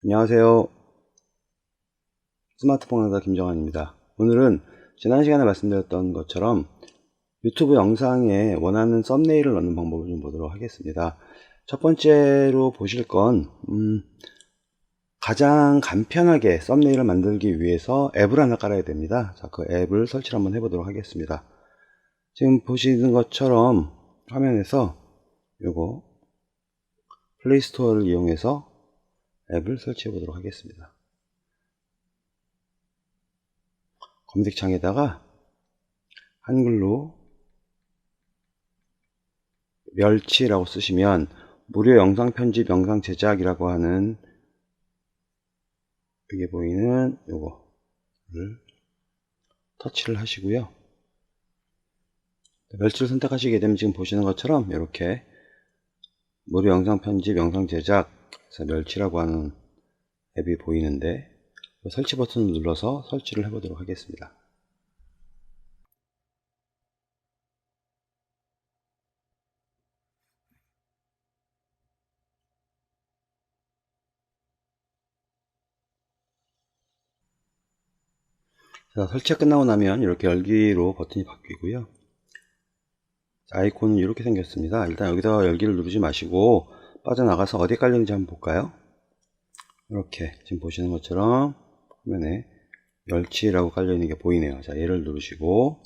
안녕하세요. 스마트폰 강사 김정환입니다. 오늘은 지난 시간에 말씀드렸던 것처럼 유튜브 영상에 원하는 썸네일을 넣는 방법을 좀 보도록 하겠습니다. 첫 번째로 보실 건 가장 간편하게 썸네일을 만들기 위해서 앱을 하나 깔아야 됩니다. 자, 그 앱을 설치를 한번 해보도록 하겠습니다. 지금 보시는 것처럼 화면에서 요거 플레이스토어를 이용해서 앱을 설치해 보도록 하겠습니다. 검색창에다가 한글로 멸치라고 쓰시면 무료 영상 편집, 영상 제작이라고 하는 여기 보이는 요거를 터치를 하시고요. 멸치를 선택하시게 되면 지금 보시는 것처럼 이렇게 무료 영상 편집, 영상 제작, 그래서 멸치라고 하는 앱이 보이는데 설치 버튼을 눌러서 설치를 해보도록 하겠습니다. 자, 설치가 끝나고 나면 이렇게 열기로 버튼이 바뀌고요. 아이콘은 이렇게 생겼습니다. 일단 여기서 열기를 누르지 마시고 빠져나가서 어디에 깔렸는지 한번 볼까요? 이렇게 지금 보시는 것처럼 화면에 멸치라고 깔려 있는 게 보이네요. 자, 얘를 누르시고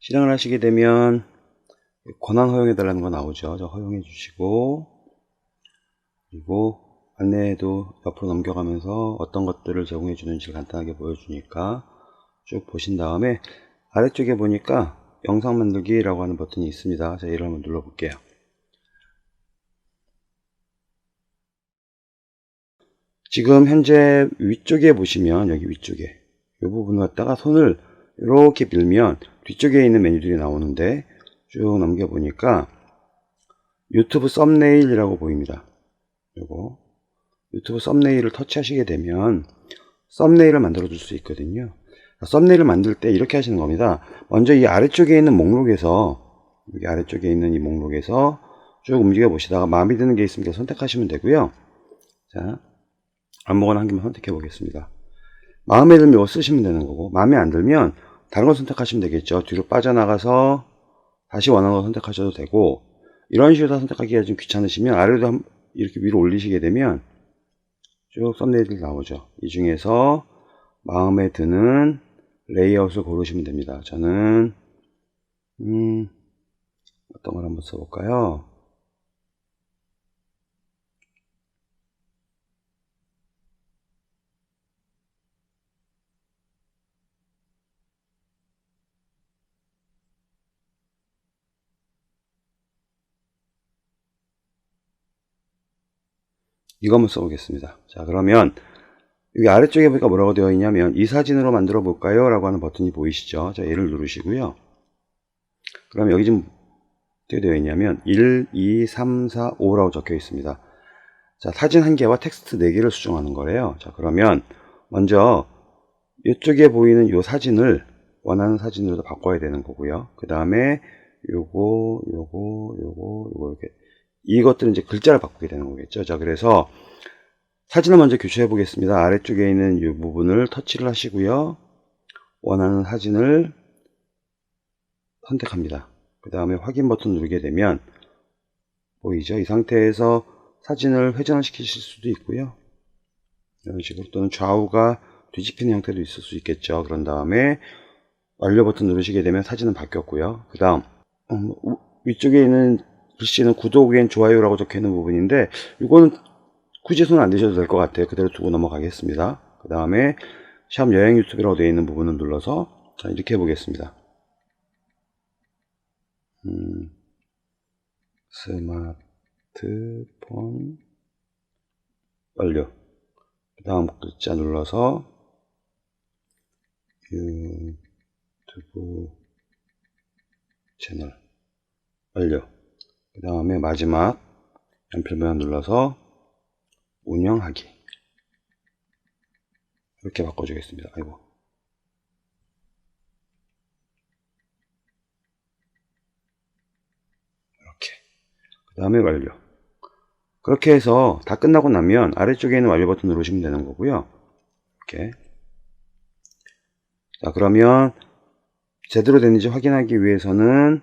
실행을 하시게 되면 권한 허용해 달라는 거 나오죠. 저 허용해 주시고, 그리고 안내도 옆으로 넘겨가면서 어떤 것들을 제공해 주는지 간단하게 보여주니까 쭉 보신 다음에 아래쪽에 보니까 영상 만들기라고 하는 버튼이 있습니다. 자, 얘를 한번 눌러 볼게요. 지금 현재 위쪽에 보시면 여기 위쪽에 이 부분을 갖다가 손을 이렇게 밀면 뒤쪽에 있는 메뉴들이 나오는데 쭉 넘겨 보니까 유튜브 썸네일이라고 보입니다. 요거 유튜브 썸네일을 터치하시게 되면 썸네일을 만들어 줄 수 있거든요. 썸네일을 만들 때 이렇게 하시는 겁니다. 먼저 이 아래쪽에 있는 목록에서 여기 아래쪽에 있는 이 목록에서 쭉 움직여 보시다가 마음에 드는 게 있으면 선택하시면 되고요. 자, 아무거나 한 개만 선택해 보겠습니다. 마음에 들면 이거 쓰시면 되는 거고, 마음에 안 들면 다른 거 선택하시면 되겠죠. 뒤로 빠져나가서 다시 원하는 거 선택하셔도 되고, 이런 식으로 다 선택하기가 좀 귀찮으시면 아래로 이렇게 위로 올리시게 되면 쭉 썸네일이 나오죠. 이 중에서 마음에 드는 레이아웃을 고르시면 됩니다. 저는 어떤 걸 한번 써볼까요? 이거 한번 써보겠습니다. 자, 그러면 여기 아래쪽에 보니까 뭐라고 되어 있냐면 이 사진으로 만들어 볼까요? 라고 하는 버튼이 보이시죠? 자, 얘를 누르시고요. 그럼 여기 지금 어떻게 되어 있냐면 1, 2, 3, 4, 5라고 적혀 있습니다. 자, 사진 1개와 텍스트 4개를 수정하는 거래요. 자, 그러면 먼저 이쪽에 보이는 이 사진을 원하는 사진으로 바꿔야 되는 거고요. 그 다음에 요거 이렇게 이것들은 이제 글자를 바꾸게 되는 거겠죠. 자, 그래서 사진을 먼저 교체해 보겠습니다. 아래쪽에 있는 이 부분을 터치를 하시고요. 원하는 사진을 선택합니다. 그 다음에 확인 버튼 누르게 되면 보이죠? 이 상태에서 사진을 회전을 시키실 수도 있고요. 이런 식으로 또는 좌우가 뒤집히는 형태도 있을 수 있겠죠. 그런 다음에 완료 버튼 누르시게 되면 사진은 바뀌었고요. 그 다음 위쪽에 있는 글씨는 구독엔 좋아요라고 적혀 있는 부분인데 이거는 굳이 손 안 대셔도 될 것 같아요. 그대로 두고 넘어가겠습니다. 그 다음에 샵 여행 유튜브라고 되어 있는 부분을 눌러서 자, 이렇게 해보겠습니다. 스마트폰 완료. 그 다음 글자 눌러서 유튜브 채널 완료. 그 다음에 마지막 연필 눌러서 운영하기 이렇게 바꿔주겠습니다. 아이고. 이렇게. 그 다음에 완료. 그렇게 해서 다 끝나고 나면 아래쪽에 있는 완료 버튼 누르시면 되는 거고요. 이렇게. 자, 그러면 제대로 됐는지 확인하기 위해서는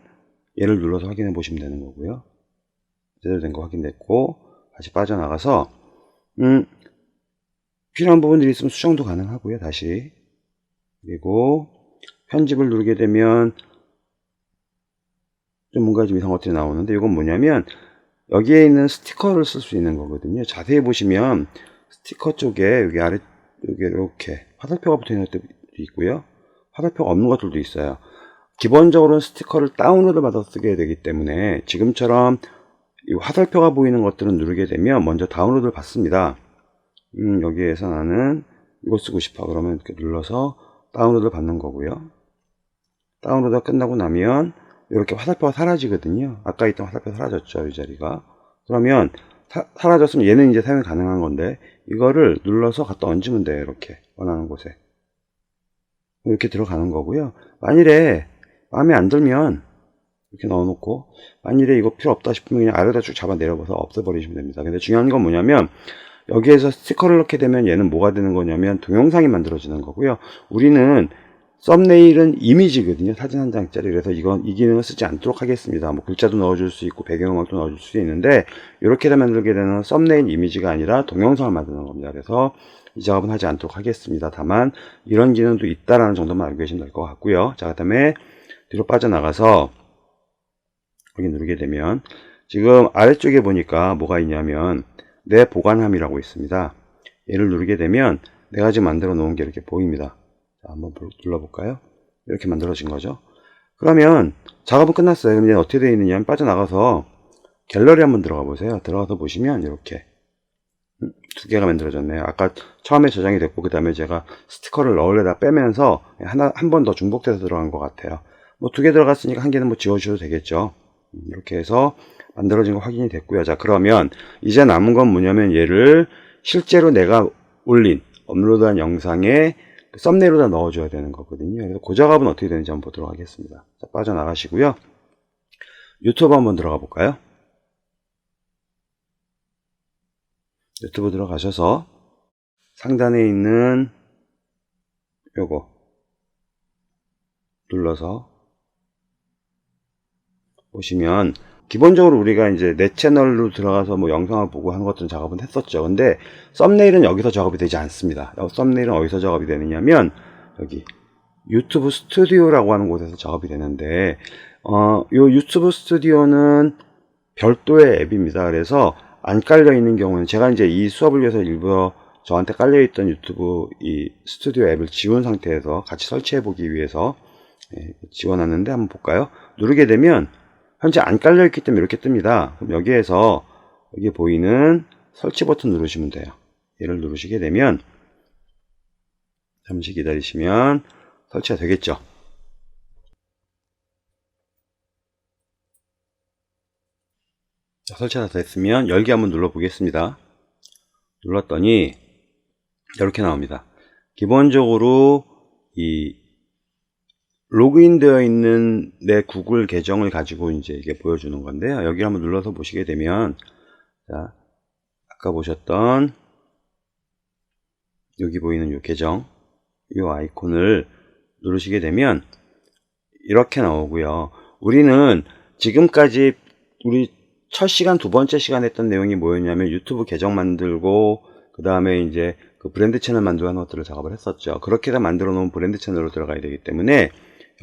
얘를 눌러서 확인해 보시면 되는 거고요. 제대로 된 거 확인됐고 다시 빠져나가서 필요한 부분들이 있으면 수정도 가능하고요. 다시. 그리고 편집을 누르게 되면 좀 뭔가 좀 이상한 것들이 나오는데, 이건 뭐냐면 여기에 있는 스티커를 쓸 수 있는 거거든요. 자세히 보시면 스티커 쪽에 여기 아래 여기 이렇게 화살표가 붙어 있는 것도 있고요. 화살표가 없는 것들도 있어요. 기본적으로는 스티커를 다운로드 받아서 쓰게 되기 때문에 지금처럼 이 화살표가 보이는 것들은 누르게 되면 먼저 다운로드를 받습니다. 여기에서 나는 이거 쓰고 싶어 그러면 이렇게 눌러서 다운로드를 받는 거고요. 다운로드가 끝나고 나면 이렇게 화살표가 사라지거든요. 아까 있던 화살표 사라졌죠, 이 자리가. 그러면 사라졌으면 얘는 이제 사용이 가능한 건데 이거를 눌러서 갖다 얹으면 돼요. 이렇게 원하는 곳에 이렇게 들어가는 거고요. 만일에 마음에 안 들면 이렇게 넣어놓고, 만일에 이거 필요 없다 싶으면 그냥 아래다 쭉 잡아 내려봐서 없애버리시면 됩니다. 근데 중요한 건 뭐냐면 여기에서 스티커를 넣게 되면 얘는 뭐가 되는 거냐면 동영상이 만들어지는 거고요. 우리는 썸네일은 이미지거든요. 사진 한 장짜리. 그래서 이 기능을 쓰지 않도록 하겠습니다. 뭐 글자도 넣어줄 수 있고 배경음악도 넣어줄 수 있는데 이렇게 만들게 되는 썸네일 이미지가 아니라 동영상을 만드는 겁니다. 그래서 이 작업은 하지 않도록 하겠습니다. 다만 이런 기능도 있다라는 정도만 알고 계시면 될 것 같고요. 자, 그 다음에 뒤로 빠져나가서 여기 누르게 되면 지금 아래쪽에 보니까 뭐가 있냐면 내 보관함이라고 있습니다. 얘를 누르게 되면 내가 지금 만들어 놓은 게 이렇게 보입니다. 자, 한번 눌러볼까요? 이렇게 만들어진 거죠. 그러면 작업은 끝났어요. 그럼 이제 어떻게 되어 있느냐, 빠져나가서 갤러리 한번 들어가 보세요. 들어가서 보시면 이렇게 두 개가 만들어졌네요. 아까 처음에 저장이 됐고 그 다음에 제가 스티커를 넣으려다 빼면서 한 번 더 중복돼서 들어간 것 같아요. 뭐 두 개 들어갔으니까 한 개는 뭐 지워주셔도 되겠죠. 이렇게 해서 만들어진 거 확인이 됐고요. 자, 그러면 이제 남은 건 뭐냐면 얘를 실제로 내가 올린 업로드한 영상에 썸네일로다 넣어줘야 되는 거거든요. 그래서 그 작업은 어떻게 되는지 한번 보도록 하겠습니다. 자, 빠져나가시고요. 유튜브 한번 들어가 볼까요? 유튜브 들어가셔서 상단에 있는 요거 눌러서 보시면 기본적으로 우리가 이제 내 채널로 들어가서 뭐 영상을 보고 하는 것들은 작업은 했었죠. 근데 썸네일은 여기서 작업이 되지 않습니다. 썸네일은 어디서 작업이 되느냐면 여기 유튜브 스튜디오라고 하는 곳에서 작업이 되는데 요 유튜브 스튜디오는 별도의 앱입니다. 그래서 안 깔려 있는 경우는 제가 이제 이 수업을 위해서 일부러 저한테 깔려 있던 유튜브 이 스튜디오 앱을 지운 상태에서 같이 설치해 보기 위해서 지원하는데 한번 볼까요? 누르게 되면 현재 안 깔려 있기 때문에 이렇게 뜹니다. 그럼 여기에서 여기 보이는 설치 버튼 누르시면 돼요. 얘를 누르시게 되면 잠시 기다리시면 설치가 되겠죠. 자, 설치가 됐으면 열기 한번 눌러 보겠습니다. 눌렀더니 이렇게 나옵니다. 기본적으로 이 로그인 되어 있는 내 구글 계정을 가지고 이제 이게 보여주는 건데요. 여기 한번 눌러서 보시게 되면 자, 아까 보셨던 여기 보이는 이 계정, 이 아이콘을 누르시게 되면 이렇게 나오고요. 우리는 지금까지 우리 첫 시간, 두 번째 시간 했던 내용이 뭐였냐면 유튜브 계정 만들고 그 다음에 이제 그 브랜드 채널 만들고 하는 것들을 작업을 했었죠. 그렇게 다 만들어 놓은 브랜드 채널로 들어가야 되기 때문에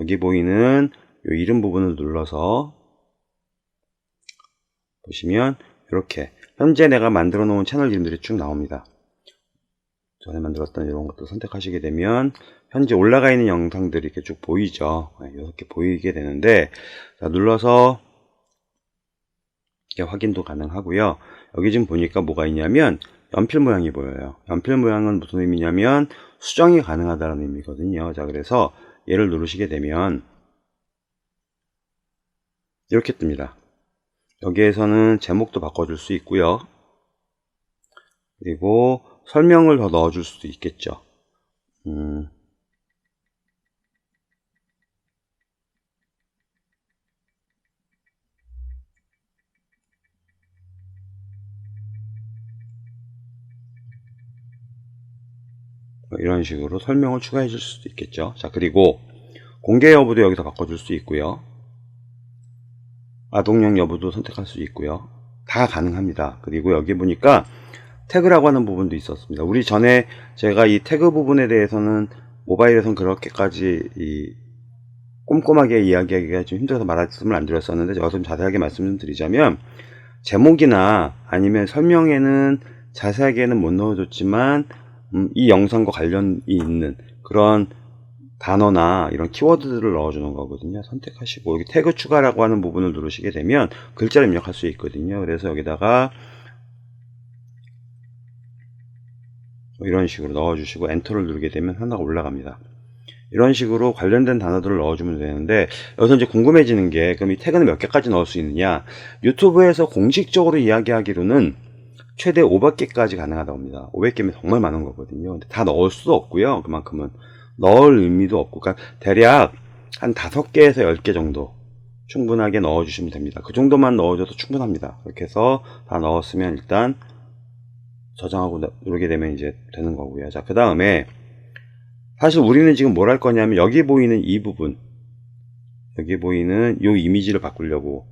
여기 보이는 이 이름 부분을 눌러서 보시면 이렇게 현재 내가 만들어 놓은 채널 이름들이 쭉 나옵니다. 전에 만들었던 이런 것도 선택하시게 되면 현재 올라가 있는 영상들이 이렇게 쭉 보이죠. 이렇게 보이게 되는데 자, 눌러서 이렇게 확인도 가능하고요. 여기 지금 보니까 뭐가 있냐면 연필 모양이 보여요. 연필 모양은 무슨 의미냐면 수정이 가능하다는 의미거든요. 자, 그래서 얘를 누르시게 되면 이렇게 뜹니다. 여기에서는 제목도 바꿔줄 수 있고요. 그리고 설명을 더 넣어줄 수도 있겠죠. 이런 식으로 설명을 추가해 줄 수도 있겠죠. 자, 그리고 공개 여부도 여기서 바꿔줄 수 있고요. 아동용 여부도 선택할 수 있고요. 다 가능합니다. 그리고 여기 보니까 태그라고 하는 부분도 있었습니다. 우리 전에 제가 이 태그 부분에 대해서는 모바일에선 그렇게까지 꼼꼼하게 이야기하기가 좀 힘들어서 말씀을 안 드렸었는데, 제가 좀 자세하게 말씀 좀 드리자면, 제목이나 아니면 설명에는 자세하게는 못 넣어줬지만 이 영상과 관련이 있는 그런 단어나 이런 키워드들을 넣어주는 거거든요. 선택하시고 여기 태그 추가라고 하는 부분을 누르시게 되면 글자를 입력할 수 있거든요. 그래서 여기다가 이런 식으로 넣어주시고 엔터를 누르게 되면 하나가 올라갑니다. 이런 식으로 관련된 단어들을 넣어주면 되는데, 여기서 이제 궁금해지는 게, 그럼 이 태그는 몇 개까지 넣을 수 있느냐? 유튜브에서 공식적으로 이야기하기로는 최대 500개까지 가능하다고 합니다. 500개면 정말 많은 거거든요. 근데 다 넣을 수도 없고요. 그만큼은 넣을 의미도 없고, 그러니까 대략 한 5개에서 10개 정도 충분하게 넣어주시면 됩니다. 그 정도만 넣어줘도 충분합니다. 그렇게 해서 다 넣었으면 일단 저장하고 누르게 되면 이제 되는 거고요. 자, 그 다음에 사실 우리는 지금 뭘 할 거냐면, 여기 보이는 이 부분, 여기 보이는 이 이미지를 바꾸려고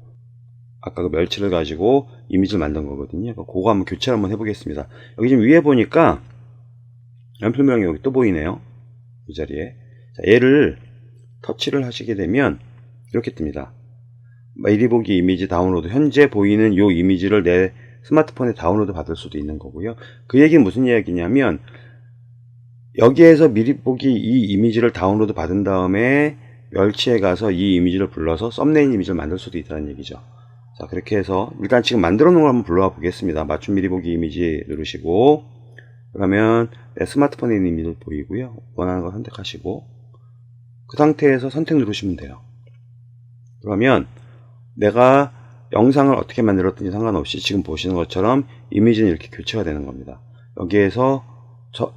아까 그 멸치를 가지고 이미지를 만든 거거든요. 그거 한번 교체를 한번 해보겠습니다. 여기 지금 위에 보니까 연필 모양이 여기 또 보이네요. 이 자리에. 자, 얘를 터치를 하시게 되면 이렇게 뜹니다. 미리 보기 이미지 다운로드. 현재 보이는 이 이미지를 내 스마트폰에 다운로드 받을 수도 있는 거고요. 그 얘기는 무슨 이야기냐면, 여기에서 미리 보기 이 이미지를 다운로드 받은 다음에 멸치에 가서 이 이미지를 불러서 썸네일 이미지를 만들 수도 있다는 얘기죠. 자, 그렇게 해서 일단 지금 만들어 놓은 걸 한번 불러와 보겠습니다. 맞춤 미리 보기 이미지 누르시고, 그러면 내 스마트폰에 있는 이미지를 보이고요. 원하는 거 선택하시고, 그 상태에서 선택 누르시면 돼요. 그러면 내가 영상을 어떻게 만들었든지 상관없이 지금 보시는 것처럼 이미지는 이렇게 교체가 되는 겁니다. 여기에서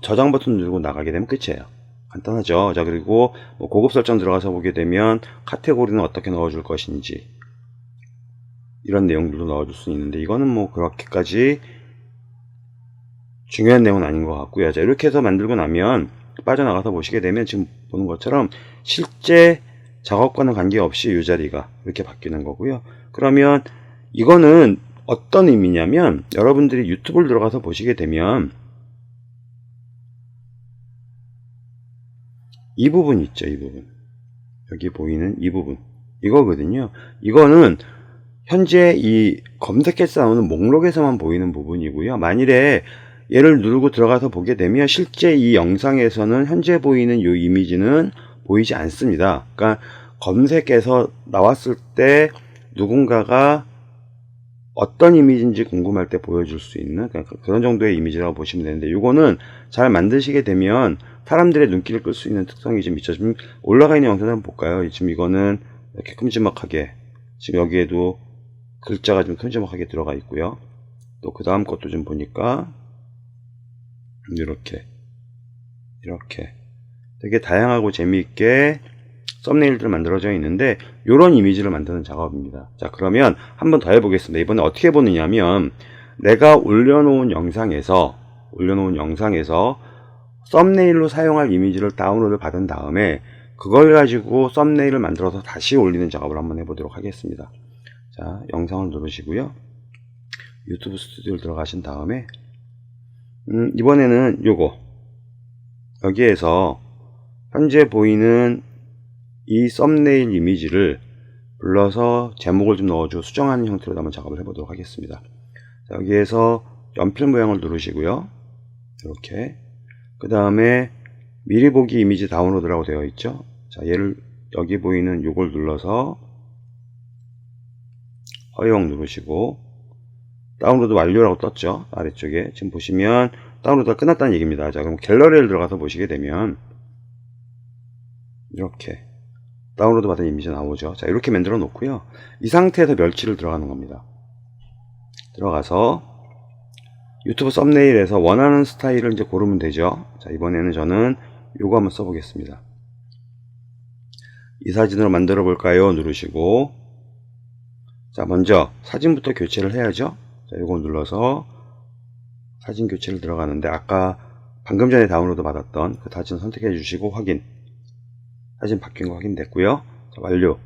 저장 버튼 누르고 나가게 되면 끝이에요. 간단하죠. 자, 그리고 뭐 고급 설정 들어가서 보게 되면 카테고리는 어떻게 넣어줄 것인지 이런 내용들도 넣어줄 수 있는데, 이거는 뭐 그렇게까지 중요한 내용은 아닌 것 같고요. 자, 이렇게 해서 만들고 나면 빠져나가서 보시게 되면 지금 보는 것처럼 실제 작업과는 관계없이 이 자리가 이렇게 바뀌는 거고요. 그러면 이거는 어떤 의미냐면, 여러분들이 유튜브를 들어가서 보시게 되면 이 부분 있죠. 이 부분. 여기 보이는 이 부분. 이거거든요. 이거는 현재 이 검색해서 나오는 목록에서만 보이는 부분이고요. 만일에 얘를 누르고 들어가서 보게 되면 실제 이 영상에서는 현재 보이는 이 이미지는 보이지 않습니다. 그러니까 검색해서 나왔을 때 누군가가 어떤 이미지인지 궁금할 때 보여줄 수 있는 그런 정도의 이미지라고 보시면 되는데, 이거는 잘 만드시게 되면 사람들의 눈길을 끌 수 있는 특성이 좀 있죠. 지금 올라가 있는 영상을 한번 볼까요? 지금 이거는 이렇게 큼지막하게, 지금 여기에도 글자가 좀 큼지막하게 들어가 있고요. 또 그 다음 것도 좀 보니까 이렇게 되게 다양하고 재미있게 썸네일들 만들어져 있는데, 이런 이미지를 만드는 작업입니다. 자, 그러면 한번 더 해보겠습니다. 이번에 어떻게 보느냐면, 내가 올려놓은 영상에서 썸네일로 사용할 이미지를 다운로드 받은 다음에 그걸 가지고 썸네일을 만들어서 다시 올리는 작업을 한번 해보도록 하겠습니다. 자, 영상을 누르시고요. 유튜브 스튜디오를 들어가신 다음에 이번에는 여기에서 현재 보이는 이 썸네일 이미지를 불러서 제목을 좀 넣어주고 수정하는 형태로 한번 작업을 해보도록 하겠습니다. 자, 여기에서 연필 모양을 누르시고요. 이렇게. 그 다음에 미리 보기 이미지 다운로드라고 되어 있죠. 자, 얘를 여기 보이는 요걸 눌러서 허용 누르시고, 다운로드 완료라고 떴죠. 아래쪽에. 지금 보시면 다운로드가 끝났다는 얘기입니다. 자, 그럼 갤러리를 들어가서 보시게 되면 이렇게 다운로드 받은 이미지 나오죠. 자, 이렇게 만들어 놓고요. 이 상태에서 멸치를 들어가는 겁니다. 들어가서 유튜브 썸네일에서 원하는 스타일을 이제 고르면 되죠. 자, 이번에는 저는 요거 한번 써보겠습니다. 이 사진으로 만들어 볼까요? 누르시고, 자, 먼저 사진부터 교체를 해야죠. 자, 요거 눌러서 사진 교체를 들어가는데, 아까 방금 전에 다운로드 받았던 그 사진 선택해 주시고 확인. 사진 바뀐 거 확인됐고요. 자, 완료.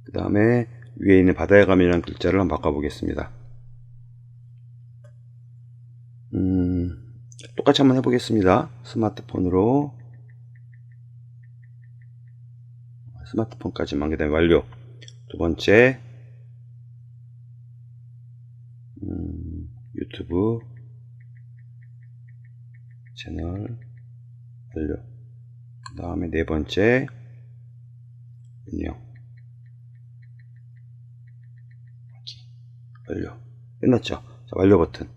그 다음에 위에 있는 바다에 가면이라는 글자를 한번 바꿔보겠습니다. 똑같이 한번 해보겠습니다. 스마트폰까지만. 그 다음에 완료. 두 번째 유튜브 채널 완료. 그 다음에 네 번째 운영 완료. 끝났죠. 자, 완료 버튼.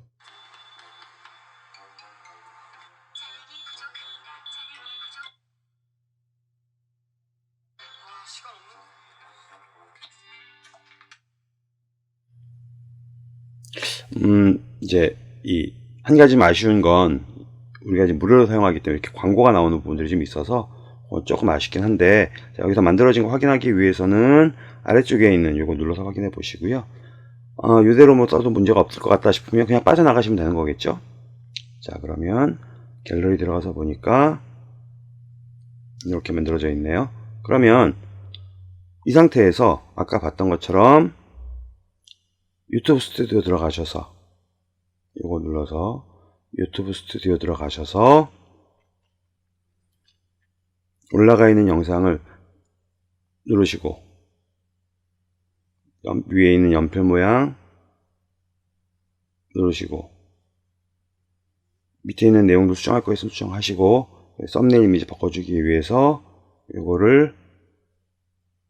이제 이 한 가지 아쉬운 건 우리가 지금 무료로 사용하기 때문에 이렇게 광고가 나오는 부분들이 좀 있어서 조금 아쉽긴 한데, 자, 여기서 만들어진 거 확인하기 위해서는 아래쪽에 있는 요거 눌러서 확인해 보시고요. 이대로 뭐 써도 문제가 없을 것 같다 싶으면 그냥 빠져나가시면 되는 거겠죠. 자, 그러면 갤러리 들어가서 보니까 이렇게 만들어져 있네요. 그러면 이 상태에서 아까 봤던 것처럼 유튜브 스튜디오 들어가셔서 이거 눌러서 유튜브 스튜디오 들어가셔서 올라가 있는 영상을 누르시고 위에 있는 연필 모양 누르시고 밑에 있는 내용도 수정할 거 있으면 수정하시고 썸네일 이미지 바꿔주기 위해서 이거를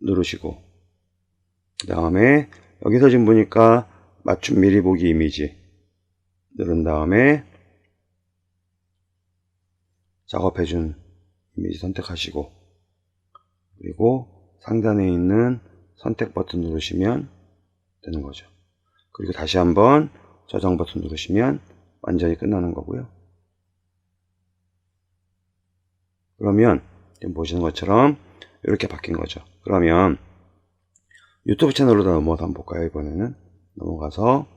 누르시고 그 다음에 여기서 지금 보니까 맞춤 미리 보기 이미지 누른 다음에 작업해준 이미지 선택하시고 그리고 상단에 있는 선택 버튼 누르시면 되는 거죠. 그리고 다시 한번 저장 버튼 누르시면 완전히 끝나는 거고요. 그러면 지금 보시는 것처럼 이렇게 바뀐 거죠. 그러면 유튜브 채널로 넘어가서 한번 볼까요? 이번에는 넘어가서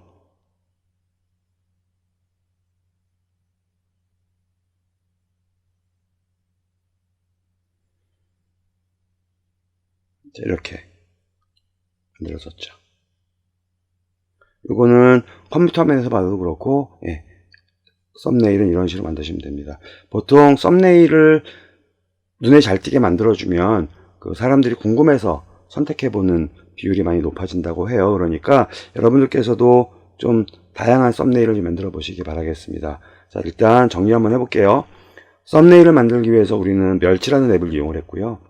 이렇게 만들어졌죠. 이거는 컴퓨터 화면에서 봐도 그렇고, 예, 썸네일은 이런 식으로 만드시면 됩니다. 보통 썸네일을 눈에 잘 띄게 만들어주면 그 사람들이 궁금해서 선택해보는 비율이 많이 높아진다고 해요. 그러니까 여러분들께서도 좀 다양한 썸네일을 좀 만들어 보시기 바라겠습니다. 자, 일단 정리 한번 해볼게요. 썸네일을 만들기 위해서 우리는 멸치라는 앱을 이용을 했고요.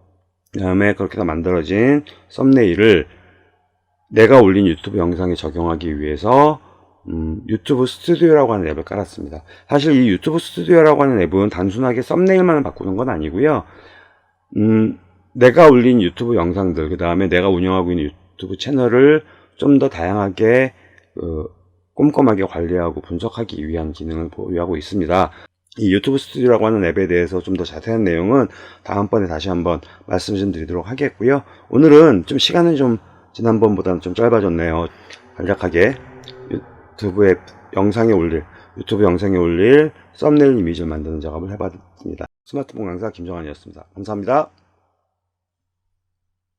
그 다음에 그렇게 해서 만들어진 썸네일을 내가 올린 유튜브 영상에 적용하기 위해서 유튜브 스튜디오라고 하는 앱을 깔았습니다. 사실 이 유튜브 스튜디오라고 하는 앱은 단순하게 썸네일만 바꾸는 건 아니고요. 내가 올린 유튜브 영상들, 그 다음에 내가 운영하고 있는 유튜브 채널을 좀 더 다양하게 꼼꼼하게 관리하고 분석하기 위한 기능을 보유하고 있습니다. 이 유튜브 스튜디오라고 하는 앱에 대해서 좀 더 자세한 내용은 다음번에 다시 한번 말씀 좀 드리도록 하겠고요. 오늘은 좀 시간은 좀 지난번보다는 좀 짧아졌네요. 간략하게 유튜브 영상에 올릴 썸네일 이미지를 만드는 작업을 해봤습니다. 스마트폰 강사 김정환이었습니다. 감사합니다.